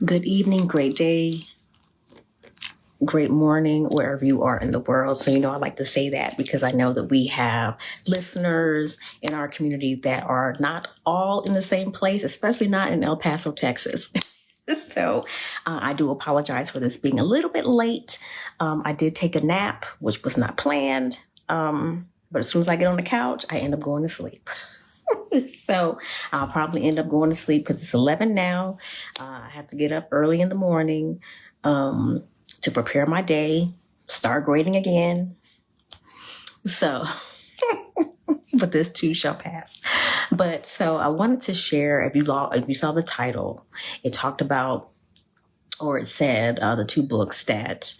Good evening, great day, great morning, wherever you are in the world. So, I like to say that because I know that we have listeners in our community that are not all in the same place, especially not in El Paso, Texas. So I do apologize for this being a little bit late. I did take a nap, which was not planned. But as soon as I get on the couch, I end up going to sleep. So I'll probably end up going to sleep because it's 11 now. I have to get up early in the morning to prepare my day, start grading again. So, but this too shall pass. But so I wanted to share, if you saw the title, it talked about, or it said, the two books that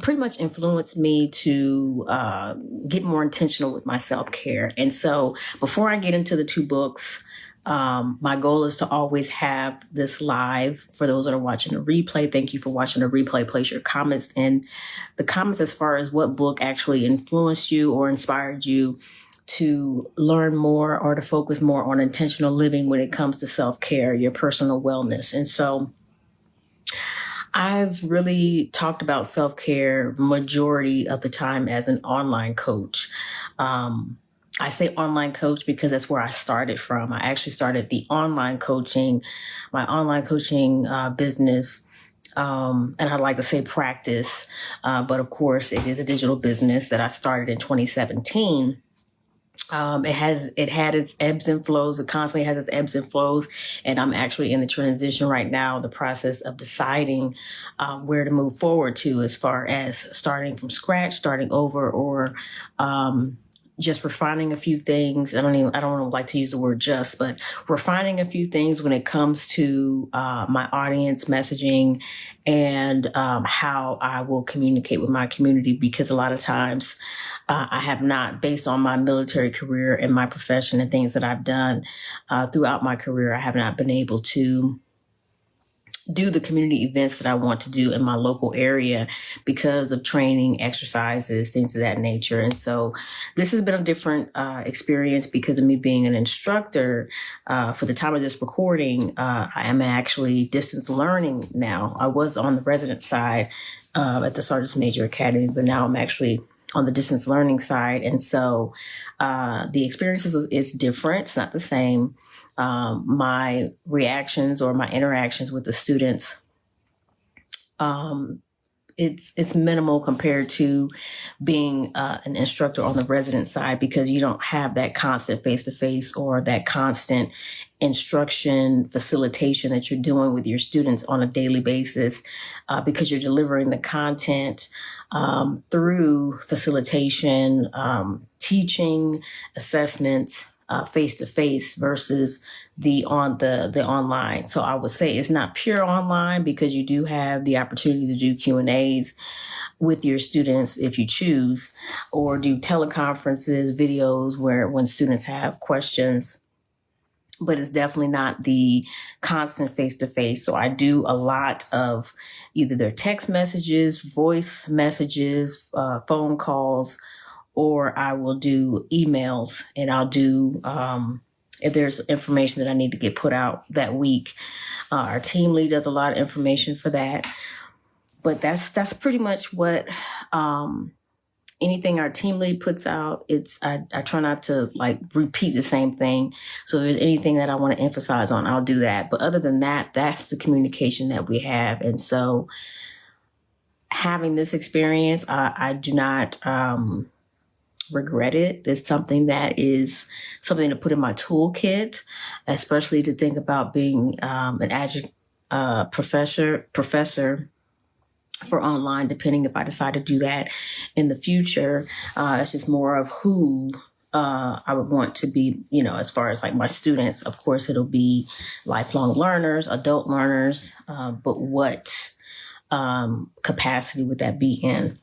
pretty much influenced me to get more intentional with my self-care. And so before I get into the two books, my goal is to always have this live. For those that are watching the replay, thank you for watching the replay. Place your comments in the comments as far as what book actually influenced you or inspired you to learn more or to focus more on intentional living when it comes to self-care, your personal wellness. And so I've really talked about self-care majority of the time as an online coach. I say online coach because that's where I started from. I actually started my online coaching business. And I'd like to say practice. But of course, it is a digital business that I started in 2017. It had its ebbs and flows. It constantly has its ebbs and flows. And I'm actually in the transition right now, the process of deciding where to move forward to as far as starting from scratch, starting over, or just refining a few things. I don't like to use the word just, but refining a few things when it comes to my audience messaging and how I will communicate with my community, because a lot of times I have not, based on my military career and my profession and things that I've done throughout my career, I have not been able to do the community events that I want to do in my local area because of training, exercises, things of that nature. And so this has been a different experience because of me being an instructor. For the time of this recording, I am actually distance learning now. I was on the resident side at the Sergeant's Major Academy, but now I'm actually on the distance learning side. And so the experience is different. It's not the same. My reactions or my interactions with the students, it's minimal compared to being an instructor on the resident side, because you don't have that constant face-to-face or that constant instruction facilitation that you're doing with your students on a daily basis, because you're delivering the content through facilitation, teaching, assessments, face-to-face versus the online. So I would say it's not pure online, because you do have the opportunity to do Q&As with your students if you choose, or do teleconferences, videos when students have questions. But it's definitely not the constant face-to-face. So I do a lot of either their text messages, voice messages, phone calls, or I will do emails, and I'll do, if there's information that I need to get put out that week. Our team lead does a lot of information for that. But that's pretty much what anything our team lead puts out. I try not to repeat the same thing. So if there's anything that I want to emphasize on, I'll do that. But other than that, that's the communication that we have. And so having this experience, I do not regret it. It's something that is something to put in my toolkit, especially to think about being an adjunct professor for online, depending if I decide to do that in the future. It's just more of who I would want to be, as far as my students. Of course, it'll be lifelong learners, adult learners, but what capacity would that be in?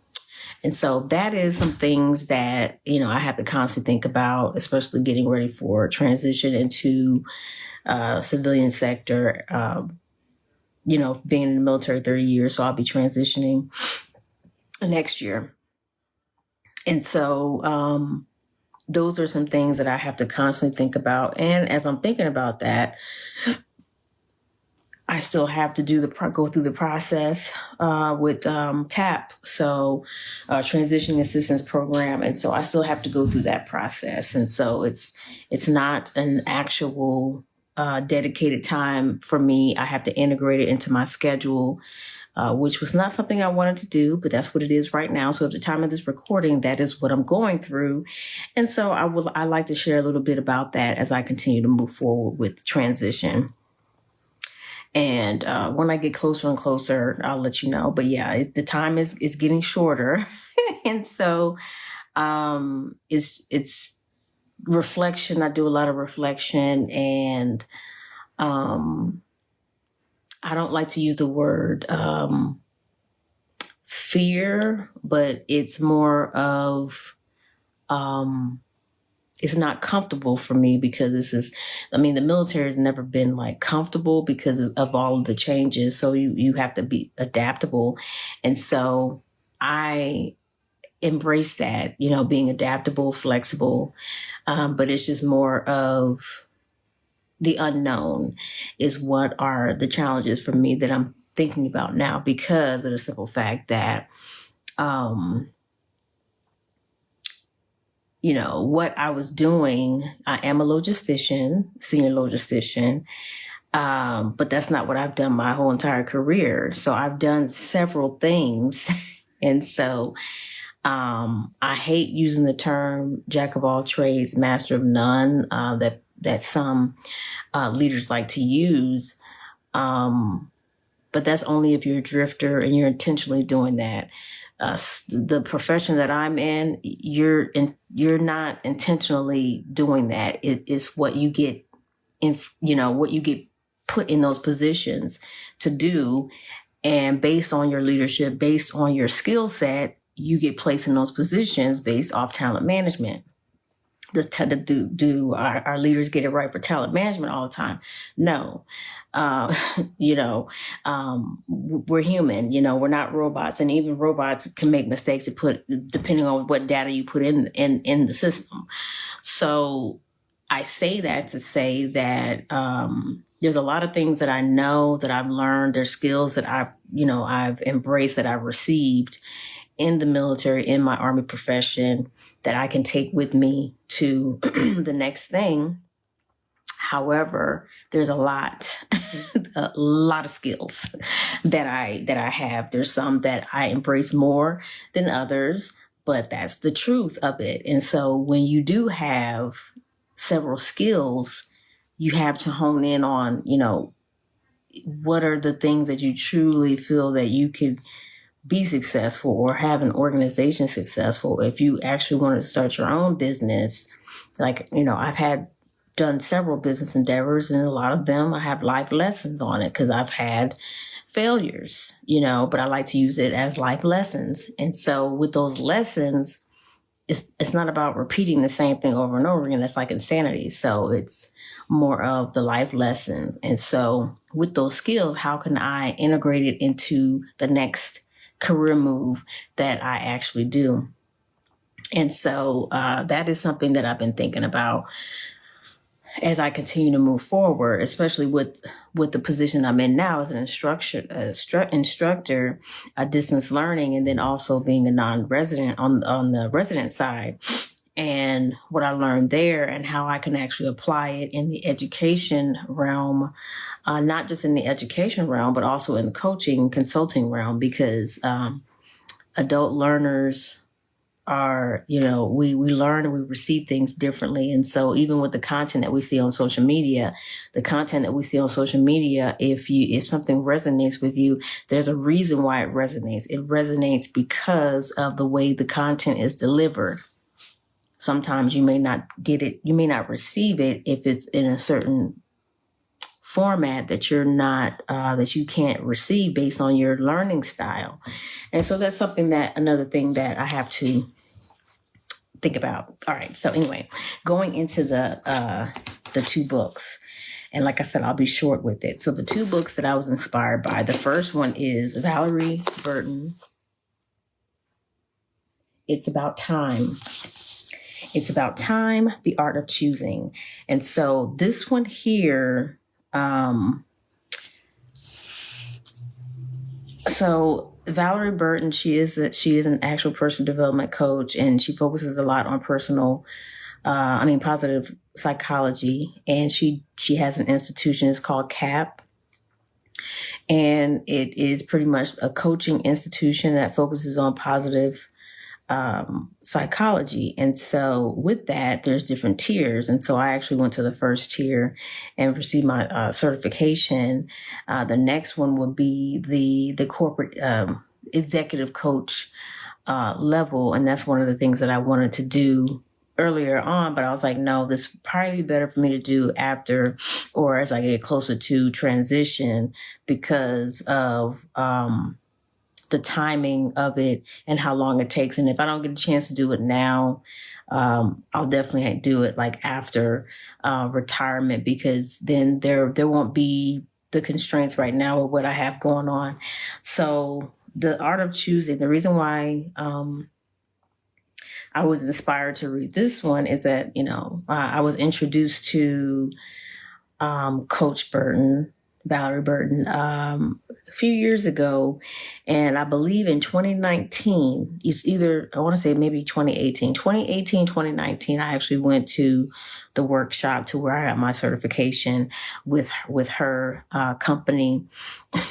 And so that is some things that, I have to constantly think about, especially getting ready for transition into civilian sector, being in the military 30 years. So I'll be transitioning next year. And so those are some things that I have to constantly think about. And as I'm thinking about that, I I still have to go through the process with TAP, so Transitioning Assistance Program, and so I still have to go through that process, and so it's not an actual dedicated time for me. I have to integrate it into my schedule, which was not something I wanted to do, but that's what it is right now. So at the time of this recording, that is what I'm going through, and so I like to share a little bit about that as I continue to move forward with transition. And when I get closer and closer, I'll let you know. But yeah, the time is getting shorter. And so it's reflection. I do a lot of reflection, and I don't like to use the word fear, but it's more of it's not comfortable for me because the military has never been like comfortable because of all of the changes. So you have to be adaptable. And so I embrace that, being adaptable, flexible. But it's just more of the unknown is what are the challenges for me that I'm thinking about now because of the simple fact that, what I was doing, I am a logistician, senior logistician, but that's not what I've done my whole entire career. So I've done several things. And so I hate using the term jack of all trades, master of none, that some leaders like to use. But that's only if you're a drifter and you're intentionally doing that. The profession that I'm in, you're not intentionally doing that. It is what you get what you get put in those positions to do. And based on your leadership, based on your skill set, you get placed in those positions based off talent management. Do our leaders get it right for talent management all the time? No. We're human, we're not robots, and even robots can make mistakes depending on what data you put in the system. So I say that to say that there's a lot of things that I know that I've learned. There's skills that I've embraced, that I've received in the military, in my Army profession, that I can take with me to the next thing. However, there's a lot of skills that I have. There's some that I embrace more than others, but that's the truth of it. And so when you do have several skills, you have to hone in on, what are the things that you truly feel that you could be successful or have an organization successful. If you actually want to start your own business, like, I've done several business endeavors, and a lot of them I have life lessons on it because I've had failures, but I like to use it as life lessons. And so with those lessons, it's not about repeating the same thing over and over again. That's like insanity. So it's more of the life lessons. And so with those skills, how can I integrate it into the next career move that I actually do? And so that is something that I've been thinking about as I continue to move forward, especially with the position I'm in now as an instructor, distance learning, and then also being a non-resident on the resident side. And what I learned there and how I can actually apply it in the education realm, not just in the education realm, but also in the coaching, consulting realm, because adult learners are, we learn and we receive things differently. And so even with the content that we see on social media, if something resonates with you, there's a reason why it resonates. It resonates because of the way the content is delivered. Sometimes you may not get it, you may not receive it if it's in a certain format that that you can't receive based on your learning style. And so that's another thing that I have to think about. All right. So anyway, going into the two books, and like I said, I'll be short with it. So the two books that I was inspired by, the first one is Valorie Burton. It's about time. It's about time, the art of choosing. And so this one here, So Valorie Burton, she is an actual personal development coach, and she focuses a lot on positive psychology. And she has an institution. It's called CAP, and it is pretty much a coaching institution that focuses on positive psychology. And so with that, there's different tiers. And so I actually went to the first tier and received my certification. The next one would be the corporate executive coach level. And that's one of the things that I wanted to do earlier on, but I was like, no, this would probably be better for me to do after, or as I get closer to transition, because of the timing of it and how long it takes. And if I don't get a chance to do it now, I'll definitely do it like after retirement, because then there won't be the constraints right now of what I have going on. So the art of choosing, the reason why I was inspired to read this one is that, I was introduced to Coach Burton, Valorie Burton, a few years ago. And I believe in 2019, it's either, I want to say maybe 2018, 2019, I actually went to the workshop to where I got my certification with her company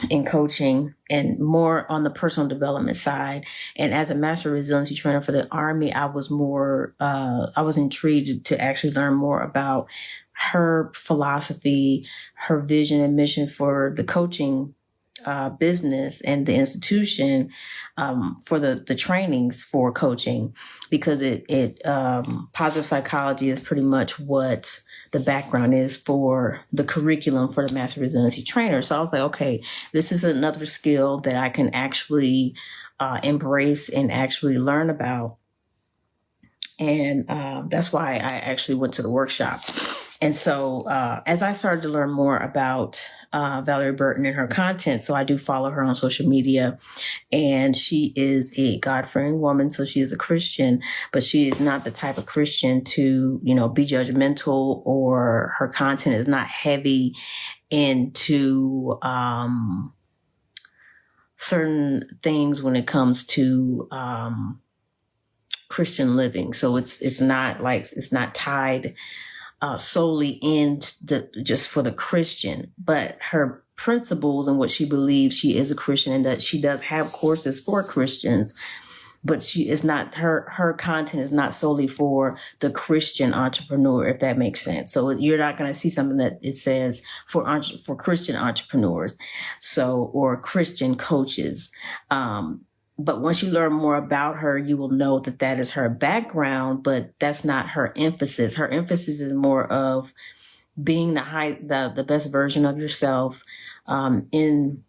in coaching, and more on the personal development side. And as a master resiliency trainer for the Army, I was intrigued to actually learn more about her philosophy, her vision and mission for the coaching business and the institution, for the trainings for coaching, because it positive psychology is pretty much what the background is for the curriculum for the master resiliency trainer. So I was like, okay, this is another skill that I can actually embrace and actually learn about. And that's why I actually went to the workshop. And so as I started to learn more about Valorie Burton and her content, so I do follow her on social media, and she is a God-fearing woman. So she is a Christian, but she is not the type of Christian to, be judgmental, or her content is not heavy into certain things when it comes to Christian living. So it's not tied solely in just for the Christian, but her principles and what she believes. She is a Christian, and that she does have courses for Christians, but she is not, her content is not solely for the Christian entrepreneur, if that makes sense. So you're not going to see something that it says for Christian entrepreneurs, or Christian coaches. But once you learn more about her, you will know that that is her background, but that's not her emphasis. Her emphasis is more of being the best version of yourself, in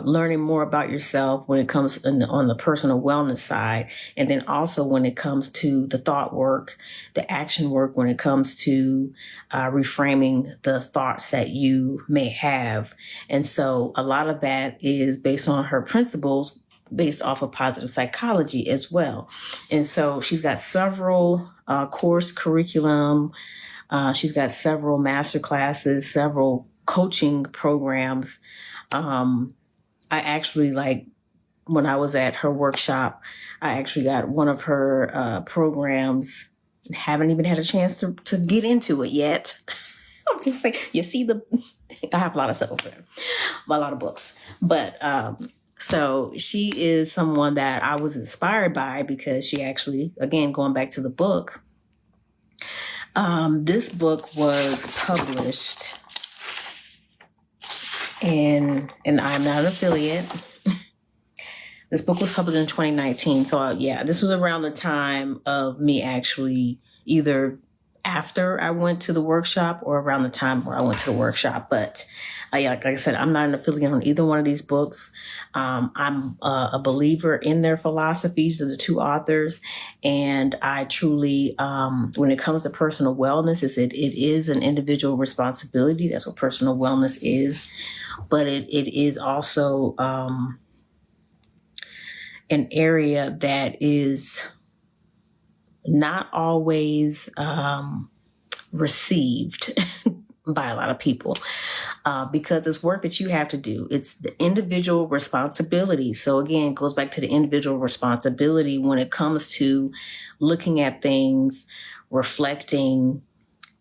learning more about yourself when it comes on the personal wellness side. And then also when it comes to the thought work, the action work, when it comes to reframing the thoughts that you may have. And so a lot of that is based on her principles, based off of positive psychology as well. And so she's got several course curriculum. She's got several master classes, several coaching programs. I actually, when I was at her workshop, I actually got one of her programs. Haven't even had a chance to get into it yet. I'm just saying, you see I have a lot of stuff over there, a lot of books. But so she is someone that I was inspired by, because she actually, again, going back to the book, this book was published, and I'm not an affiliate. This book was published in 2019. So this was around the time of me actually either after I went to the workshop or around the time where I went to the workshop. But like I said, I'm not an affiliate on either one of these books. I'm a believer in their philosophies of the two authors. And I truly, when it comes to personal wellness, it is an individual responsibility. That's what personal wellness is. But it is also an area that is not always received by a lot of people. because it's work that you have to do. It's the individual responsibility. So again, it goes back to the individual responsibility when it comes to looking at things, reflecting,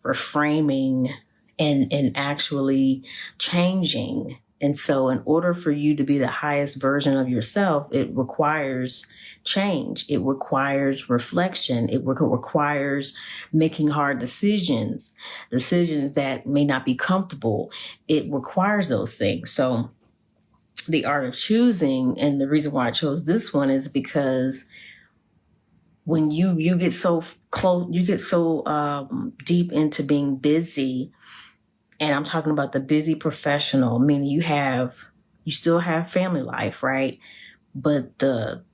reframing, and actually changing. And so in order for you to be the highest version of yourself, it requires change. It requires reflection. It requires making hard decisions that may not be comfortable. It requires those things. So the art of choosing, and the reason why I chose this one is because when you get so close, you get so deep into being busy, and I'm talking about the busy professional, meaning you still have family life, right? But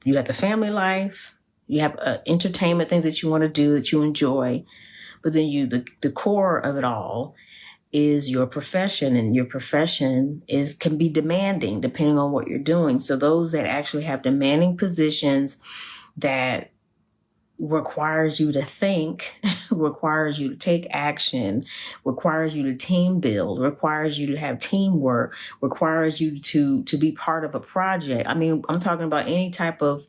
you got the family life, you have entertainment, things that you want to do, that you enjoy. But then the core of it all is your profession, and your profession can be demanding depending on what you're doing. So those that actually have demanding positions that requires you to think, requires you to take action, requires you to team build, requires you to have teamwork, requires you to be part of a project. I mean, I'm talking about any type of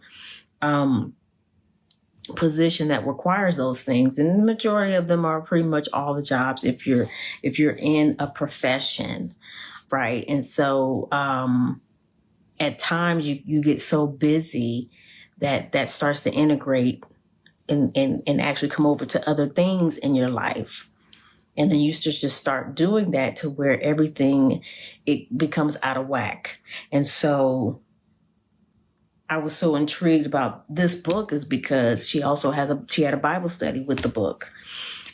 position that requires those things, and the majority of them are pretty much all the jobs if you're in a profession, right? And so at times you get so busy that starts to integrate and actually come over to other things in your life. And then you just start doing that to where everything, it becomes out of whack. And so I was so intrigued about this book is because she had a Bible study with the book.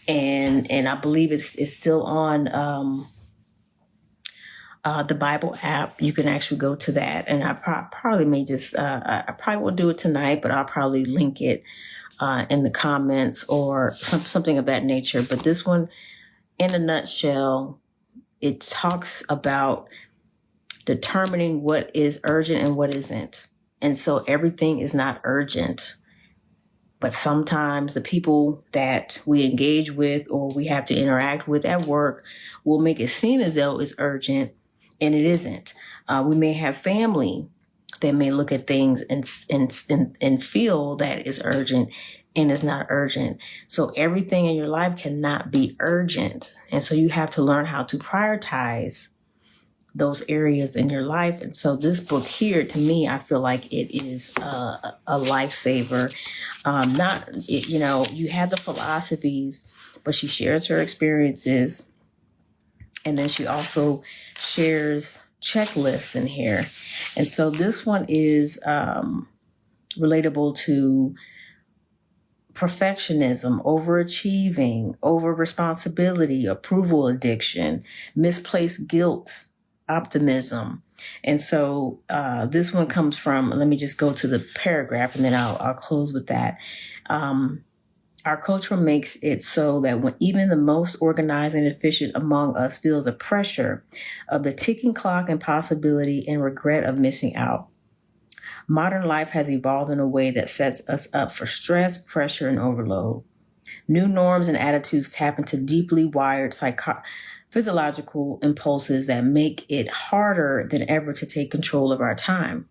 And I believe it's still on the Bible app. You can actually go to that. And I probably may I probably will do it tonight, but I'll probably link it in the comments or something of that nature. But this one, in a nutshell, it talks about determining what is urgent and what isn't. And so everything is not urgent. But sometimes the people that we engage with or we have to interact with at work will make it seem as though it's urgent, and it isn't. We may have family that may look at things and feel that it's urgent, and it's not urgent. So everything in your life cannot be urgent. And so you have to learn how to prioritize those areas in your life. And so this book here, to me, I feel like it is a lifesaver. You have the philosophies, but she shares her experiences. And then she also shares checklists in here. And so this one is relatable to perfectionism, overachieving, over responsibility, approval addiction, misplaced guilt, optimism. And so this one comes from, let me just go to the paragraph and then I'll close with that. Our culture makes it so that when even the most organized and efficient among us feels the pressure of the ticking clock and possibility and regret of missing out. Modern life has evolved in a way that sets us up for stress, pressure, and overload. New norms and attitudes tap into deeply wired physiological impulses that make it harder than ever to take control of our time.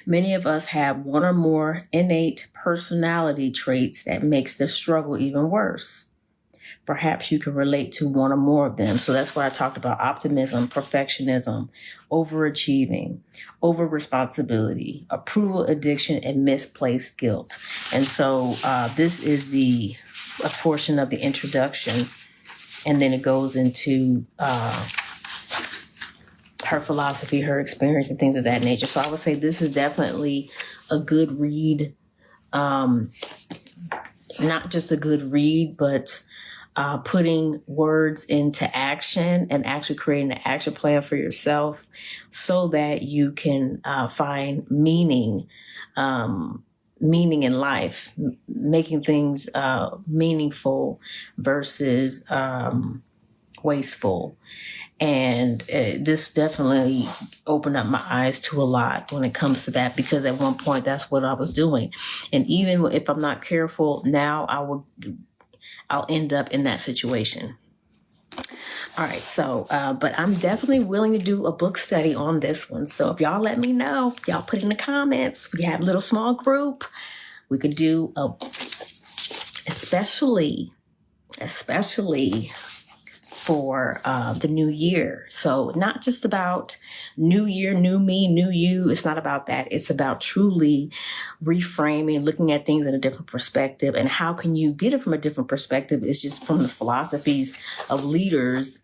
Many of us have one or more innate personality traits that makes the struggle even worse. Perhaps you can relate to one or more of them. So that's why I talked about optimism, perfectionism, overachieving, over responsibility, approval addiction, and misplaced guilt. And so this is a portion of the introduction. And then it goes into her philosophy, her experience, and things of that nature. So I would say this is definitely a good read. Not just a good read, but putting words into action and actually creating an action plan for yourself so that you can find meaning in life, making things meaningful versus wasteful. And this definitely opened up my eyes to a lot when it comes to that, because at one point that's what I was doing. And even if I'm not careful now, I'll end up in that situation. All right, so, but I'm definitely willing to do a book study on this one. So if y'all let me know, y'all put in the comments. We have a little small group. We could do especially for the new year. So not just about new year, new me, new you. It's not about that. It's about truly reframing, looking at things in a different perspective. And how can you get it from a different perspective? It's just from the philosophies of leaders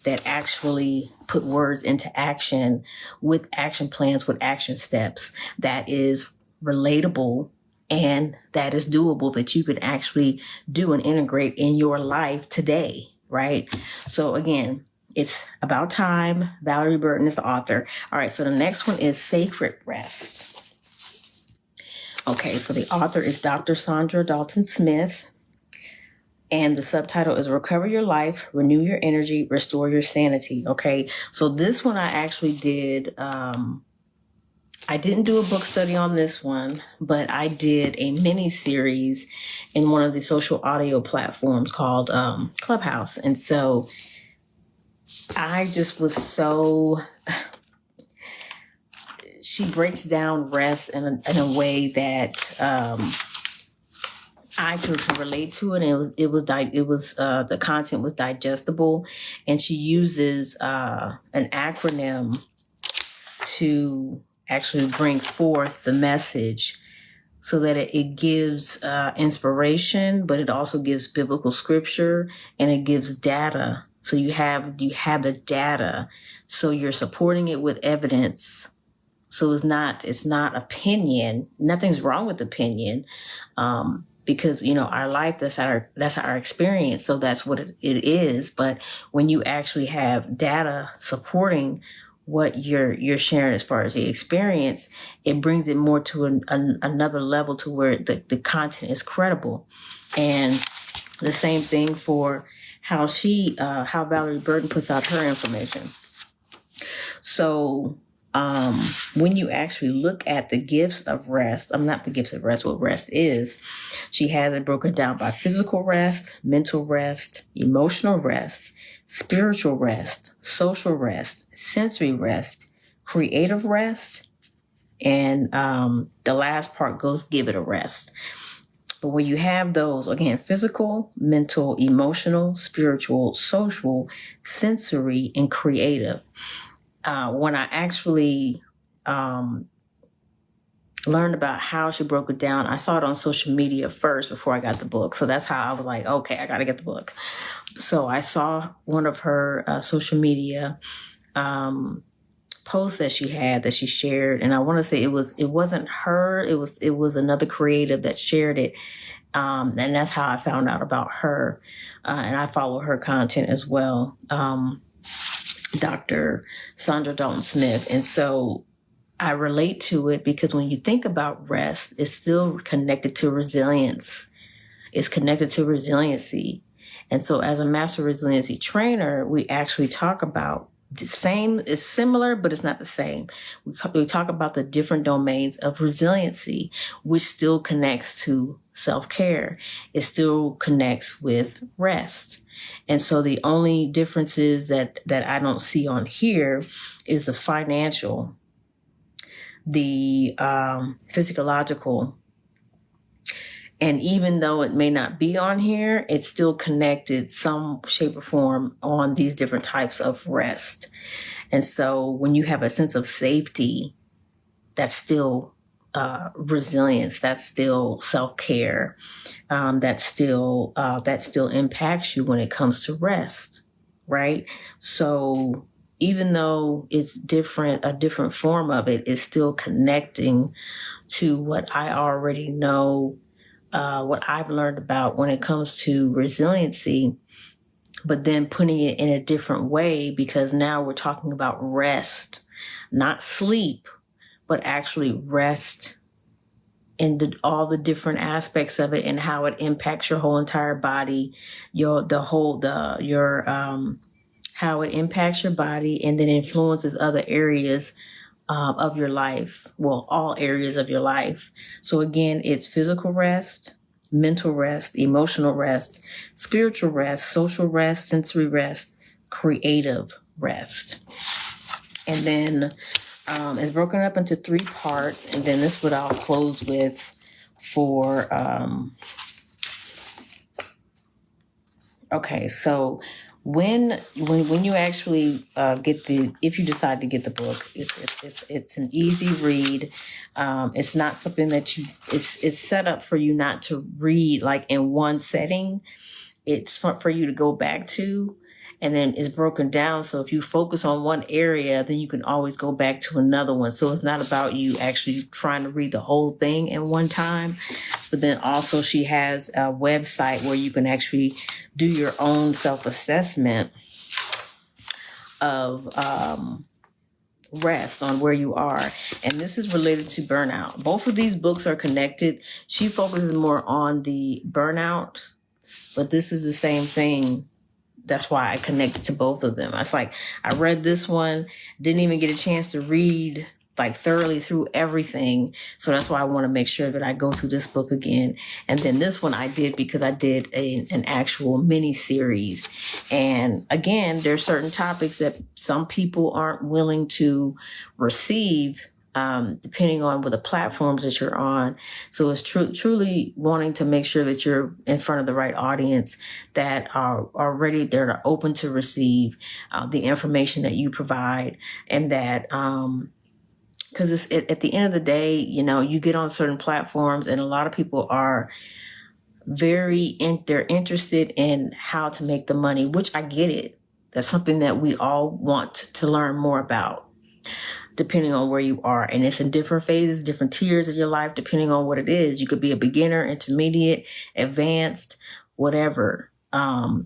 that actually put words into action with action plans, with action steps that is relatable and that is doable, that you can actually do and integrate in your life today, right? So again, it's about time. Valorie Burton is the author. All right, so the next one is Sacred Rest. Okay, so the author is Dr. Saundra Dalton-Smith. And the subtitle is Recover Your Life, Renew Your Energy, Restore Your Sanity. Okay, so this one I actually did. I didn't do a book study on this one, but I did a mini series in one of the social audio platforms called Clubhouse. And so I just was so, she breaks down rest in a way that I could relate to it. And the content was digestible, and she uses an acronym to actually bring forth the message so that it gives inspiration, but it also gives biblical scripture, and it gives data. So you have the data, so you're supporting it with evidence. So it's not opinion. Nothing's wrong with opinion. Because, our life, that's our experience. So that's what it is. But when you actually have data supporting what you're sharing as far as the experience, it brings it more to another level to where the content is credible. And the same thing for how Valorie Burton puts out her information. So when you actually look at the gifts of rest, not the gifts of rest, what rest is, she has it broken down by physical rest, mental rest, emotional rest, spiritual rest, social rest, sensory rest, creative rest, and the last part goes give it a rest. But when you have those, again, physical, mental, emotional, spiritual, social, sensory, and creative, when I actually learned about how she broke it down, I saw it on social media first before I got the book. So that's how I was like, okay, I got to get the book. So I saw one of her social media posts that she shared, and I want to say it wasn't her, it was another creative that shared it, and that's how I found out about her, and I follow her content as well. Dr. Saundra Dalton-Smith. And so I relate to it because when you think about rest, it's still connected to resilience. It's connected to resiliency. And so as a master resiliency trainer, we actually talk about the same, it's similar, but it's not the same. We talk about the different domains of resiliency, which still connects to self-care. It still connects with rest. And so the only differences that I don't see on here is the financial, the physiological. And even though it may not be on here, it's still connected some shape or form on these different types of rest. And so when you have a sense of safety, that's still resilience, that's still self-care, that still impacts you when it comes to rest, right? So even though it's different, a different form of it is still connecting to what I already know, what I've learned about when it comes to resiliency, but then putting it in a different way, because now we're talking about rest, not sleep, but actually rest in all the different aspects of it and how it impacts your whole entire body, how it impacts your body and then influences other areas of your life. Well, all areas of your life. So again, it's physical rest, mental rest, emotional rest, spiritual rest, social rest, sensory rest, creative rest. And then it's broken up into 3 parts. And then this is what I'll close with for, okay, so when you actually if you decide to get the book, it's an easy read. It's not something that it's set up for you not to read like in one setting. It's for you to go back to, and then it's broken down. So if you focus on one area, then you can always go back to another one. So it's not about you actually trying to read the whole thing in one time. But then also she has a website where you can actually do your own self-assessment of rest on where you are. And this is related to burnout. Both of these books are connected. She focuses more on the burnout, but this is the same thing. That's why I connected to both of them. It's like I read this one, didn't even get a chance to read like thoroughly through everything. So that's why I want to make sure that I go through this book again. And then this one I did because I did an actual mini series. And again, there's certain topics that some people aren't willing to receive, depending on what the platforms that you're on. So it's truly wanting to make sure that you're in front of the right audience that are ready, that are open to receive the information that you provide. And that, because it's at the end of the day, you know, you get on certain platforms and a lot of people are they're interested in how to make the money, which I get it. That's something that we all want to learn more about, depending on where you are. And it's in different phases, different tiers of your life, depending on what it is. You could be a beginner, intermediate, advanced, whatever.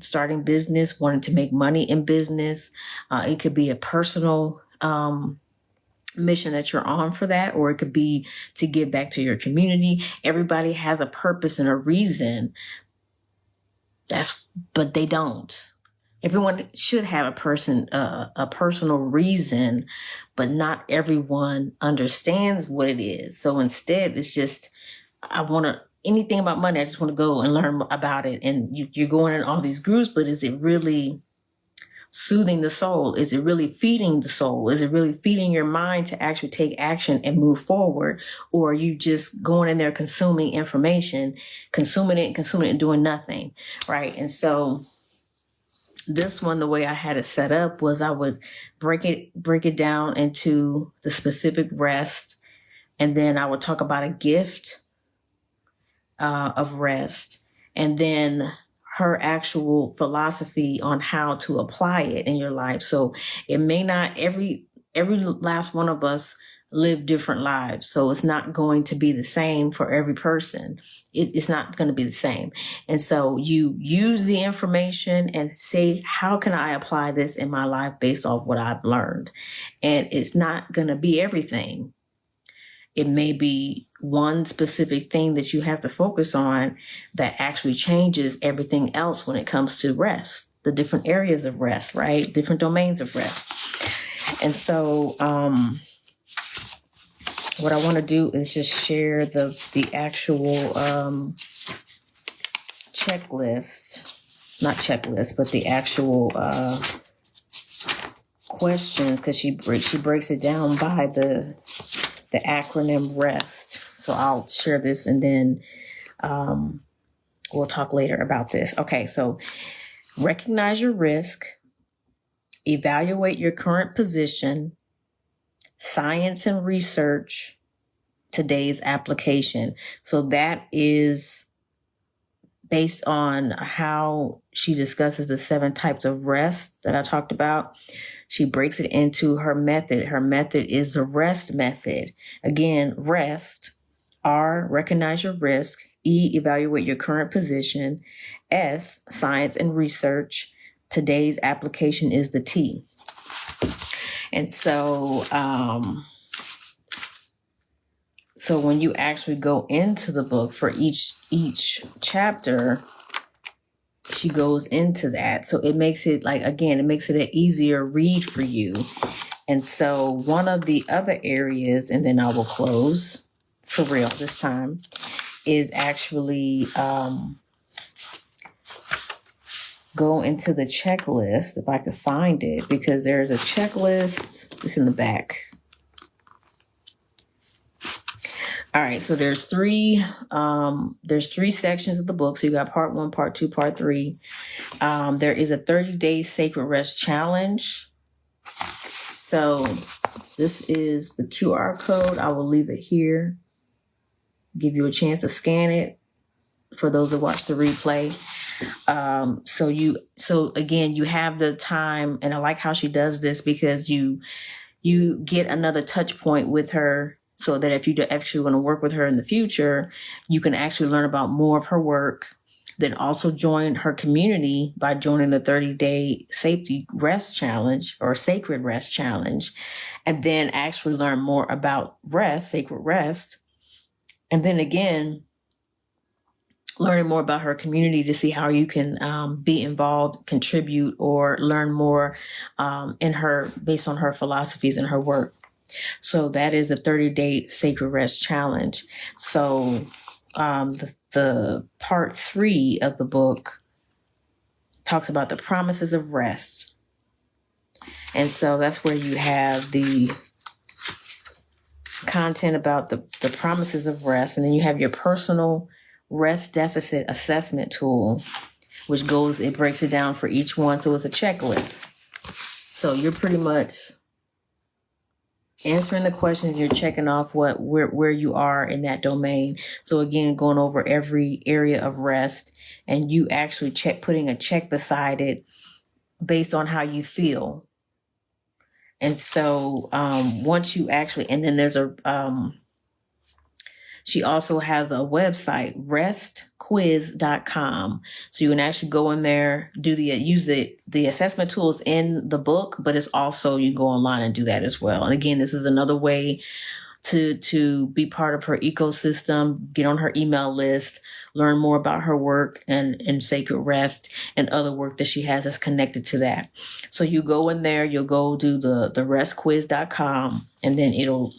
Starting business, wanting to make money in business. It could be a personal mission that you're on for that, or it could be to give back to your community. Everybody has a purpose and a reason. But they don't. Everyone should have a personal reason, but not everyone understands what it is. So instead, it's just, anything about money, I just want to go and learn about it. And you're going in all these groups, but is it really soothing the soul? Is it really feeding the soul? Is it really feeding your mind to actually take action and move forward? Or are you just going in there consuming information, consuming it and doing nothing, right? And so this one, the way I had it set up was I would break it down into the specific rest, and then I would talk about a gift of rest, and then her actual philosophy on how to apply it in your life. So it may not, every last one of us live different lives. So it's not going to be the same for every person. It's not going to be the same. And so you use the information and say, how can I apply this in my life based off what I've learned? And it's not going to be everything. It may be one specific thing that you have to focus on that actually changes everything else when it comes to rest, the different areas of rest, right? Different domains of rest. And so, what I want to do is just share the actual checklist, not checklist, but the actual questions, because she breaks it down by the acronym REST. So I'll share this and then we'll talk later about this. Okay, so recognize your risk, evaluate your current position, science and research, today's application. So that is based on how she discusses the 7 types of rest that I talked about. She breaks it into her method. Her method is the REST method. Again, REST, R, recognize your risk, E, evaluate your current position, S, science and research, today's application is the T. And so, so when you actually go into the book for each chapter, she goes into that. So it makes it it makes it an easier read for you. And so one of the other areas, and then I will close for real this time, is actually go into the checklist, if I could find it, because there's a checklist. It's in the back. All right, so there's three sections of the book. So you got part 1, part 2, part 3. There is a 30-day sacred rest challenge. So this is the QR code. I will leave it here. Give you a chance to scan it for those that watch the replay. So again, you have the time, and I like how she does this because you get another touch point with her, so that if you actually want to work with her in the future, you can actually learn about more of her work. Then also join her community by joining the 30-day safety rest challenge or sacred rest challenge, and then actually learn more about sacred rest. And then again, learning more about her community to see how you can be involved, contribute, or learn more based on her philosophies and her work. So that is a 30-day sacred rest challenge. So the part 3 of the book talks about the promises of rest. And so that's where you have the content about the promises of rest. And then you have your personal rest deficit assessment tool, which breaks it down for each one. So it's a checklist. So you're pretty much answering the questions, you're checking off where you are in that domain. So again, going over every area of rest, and you actually putting a check beside it based on how you feel. And so once you actually, and then there's she also has a website, restquiz.com. So you can actually go in there, use the assessment tools in the book, but it's also, you can go online and do that as well. And again, this is another way to be part of her ecosystem, get on her email list, learn more about her work and sacred rest and other work that she has that's connected to that. So you go in there, you'll go do the restquiz.com, and then it'll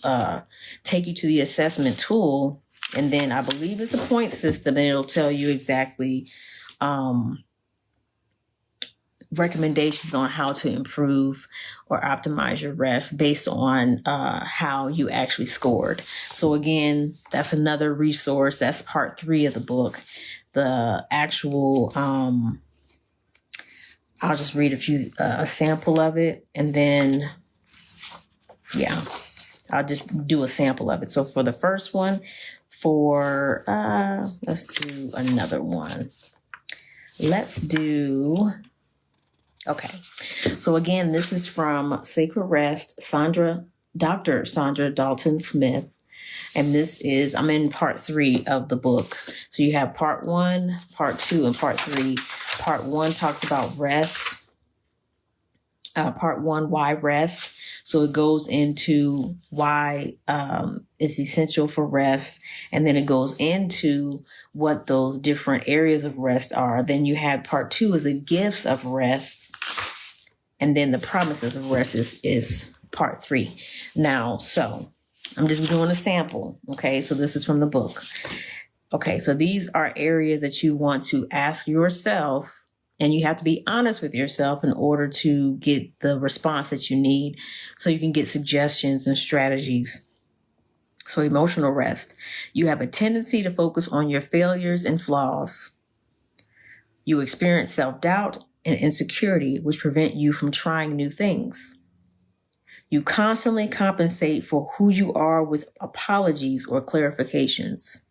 take you to the assessment tool. And then I believe it's a point system, and it'll tell you exactly recommendations on how to improve or optimize your rest based on how you actually scored. So again, that's another resource. That's part 3 of the book. The actual, I'll just read a sample of it, and then, I'll just do a sample of it. So for the first one, let's do another one. Okay. So again, this is from Sacred Rest, Dr. Saundra Dalton-Smith. And I'm in part 3 of the book. So you have part 1, part 2, and part 3. Part 1 talks about rest. Part 1, why rest. So it goes into why it's essential for rest. And then it goes into what those different areas of rest are. Then you have part 2 is the gifts of rest. And then the promises of rest is part 3. Now, so I'm just doing a sample. Okay, so this is from the book. Okay, so these are areas that you want to ask yourself, and you have to be honest with yourself in order to get the response that you need so you can get suggestions and strategies. So emotional rest. You have a tendency to focus on your failures and flaws. You experience self-doubt and insecurity, which prevent you from trying new things. You constantly compensate for who you are with apologies or clarifications.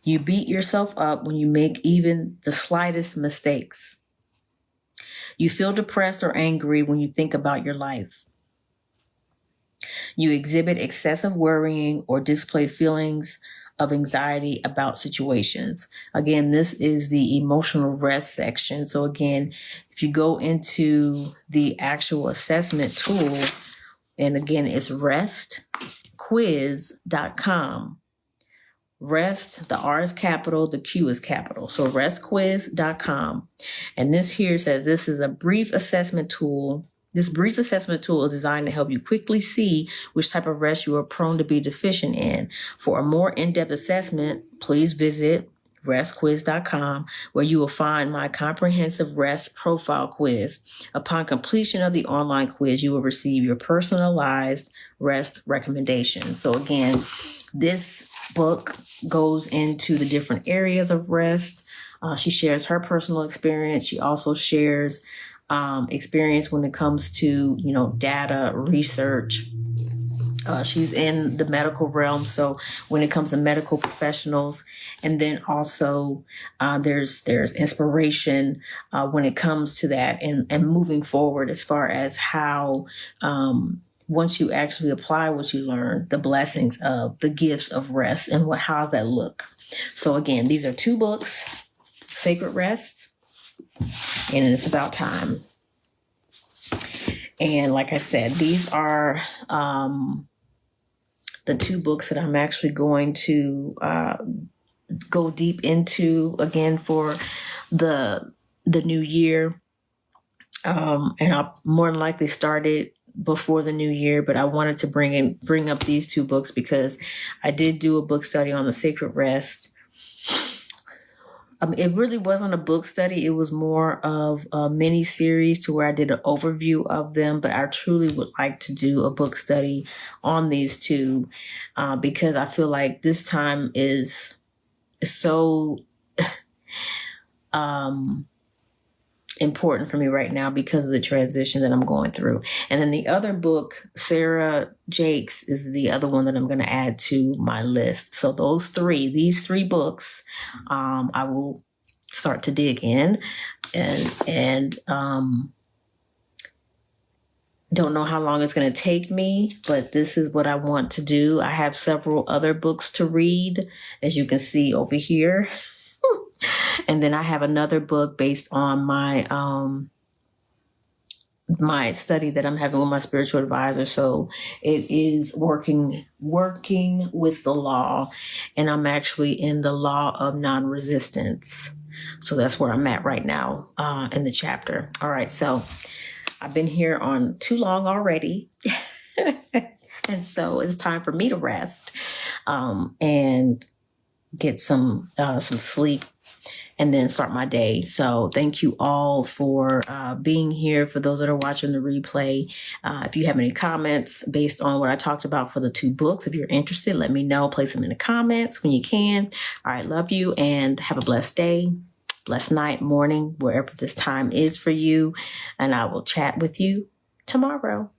You beat yourself up when you make even the slightest mistakes. You feel depressed or angry when you think about your life. You exhibit excessive worrying or display feelings of anxiety about situations. Again, this is the emotional rest section. So again, if you go into the actual assessment tool, and again, it's restquiz.com. Rest, the R is capital, the Q is capital. So restquiz.com. And this here says this is a brief assessment tool. This brief assessment tool is designed to help you quickly see which type of rest you are prone to be deficient in. For a more in-depth assessment, please visit restquiz.com, where you will find my comprehensive rest profile quiz. Upon completion of the online quiz, you will receive your personalized rest recommendations. So again, this book goes into the different areas of rest. She shares her personal experience. She also shares experience when it comes to, data research. She's in the medical realm, so when it comes to medical professionals, and then also there's inspiration when it comes to that, and moving forward as far as how once you actually apply what you learn, the blessings of the gifts of rest, and how does that look. So again, these are 2 books, Sacred Rest, and It's About Time. And like I said, these are the 2 books that I'm actually going to go deep into again for the new year. And I'll more than likely start it before the new year, but I wanted to bring up these 2 books because I did do a book study on the Sacred Rest. It really wasn't a book study. It was more of a mini series to where I did an overview of them, but I truly would like to do a book study on these 2 because I feel like this time is so important for me right now because of the transition that I'm going through. And then the other book, Sarah Jakes, is the other one that I'm going to add to my list. So these three books, I will start to dig in and don't know how long it's going to take me, but this is what I want to do. I have several other books to read, as you can see over here. And then I have another book based on my my study that I'm having with my spiritual advisor. So it is working with the law, and I'm actually in the law of non-resistance. So that's where I'm at right now in the chapter. All right, so I've been here on too long already. And so it's time for me to rest and get some sleep and then start my day. So thank you all for being here. For those that are watching the replay, if you have any comments based on what I talked about for the 2 books, if you're interested, let me know. Place them in the comments when you can. All right, love you and have a blessed day, blessed night, morning, wherever this time is for you. And I will chat with you tomorrow.